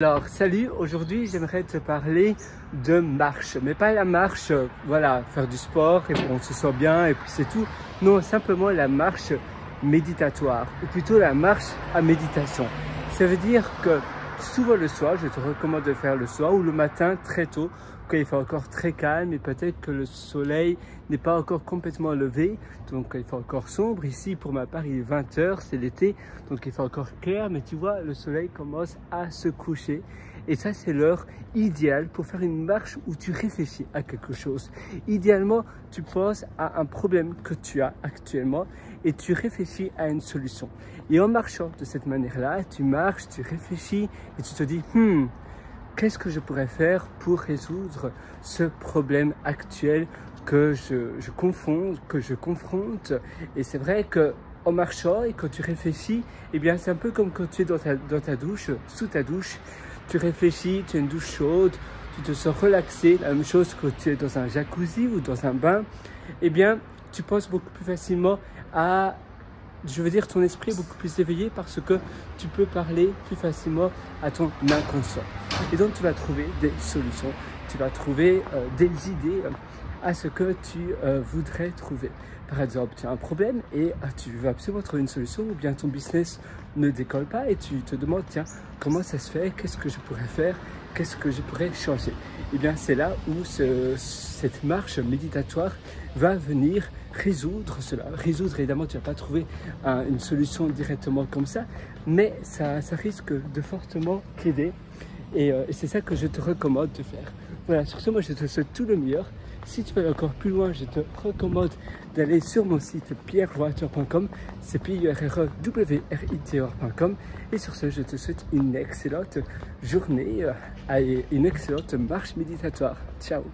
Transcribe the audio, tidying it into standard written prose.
Alors salut, aujourd'hui j'aimerais te parler de marche, mais pas la marche, voilà, faire du sport et on se sent bien et puis c'est tout. Non, simplement la marche méditatoire, ou plutôt la marche à méditation. Ça veut dire que souvent le soir, je te recommande de faire le soir ou le matin très tôt, quand il fait encore très calme et peut-être que le soleil n'est pas encore complètement levé, donc il fait encore sombre. Ici pour ma part il est 20 h, c'est l'été, donc il fait encore clair, mais tu vois le soleil commence à se coucher et ça c'est l'heure idéale pour faire une marche où tu réfléchis à quelque chose. Idéalement tu penses à un problème que tu as actuellement et tu réfléchis à une solution. Et en marchant de cette manière-là, tu marches, tu réfléchis et tu te dis qu'est-ce que je pourrais faire pour résoudre ce problème actuel que je confronte. Et c'est vrai que en marchant et quand tu réfléchis, eh bien c'est un peu comme quand tu es dans ta douche, sous ta douche, tu réfléchis, tu as une douche chaude, tu te sens relaxé, la même chose que tu es dans un jacuzzi ou dans un bain, eh bien tu penses beaucoup plus facilement à, je veux dire, ton esprit est beaucoup plus éveillé parce que tu peux parler plus facilement à ton inconscient. Et donc tu vas trouver des solutions, tu vas trouver des idées à ce que tu voudrais trouver. Par exemple, tu as un problème et tu veux absolument trouver une solution, ou bien ton business ne décolle pas et tu te demandes, tiens, comment ça se fait, qu'est-ce que je pourrais faire, qu'est-ce que je pourrais changer. Et bien c'est là où cette marche méditatoire va venir résoudre cela. Résoudre, évidemment, tu ne vas pas trouver une solution directement comme ça, mais ça risque de fortement t'aider. Et c'est ça que je te recommande de faire. Voilà, sur ce, moi je te souhaite tout le meilleur. Si tu veux aller encore plus loin, je te recommande d'aller sur mon site pierrewriter.com, c'est pierrewriter.com. Et sur ce, je te souhaite une excellente journée et une excellente marche méditatoire. Ciao!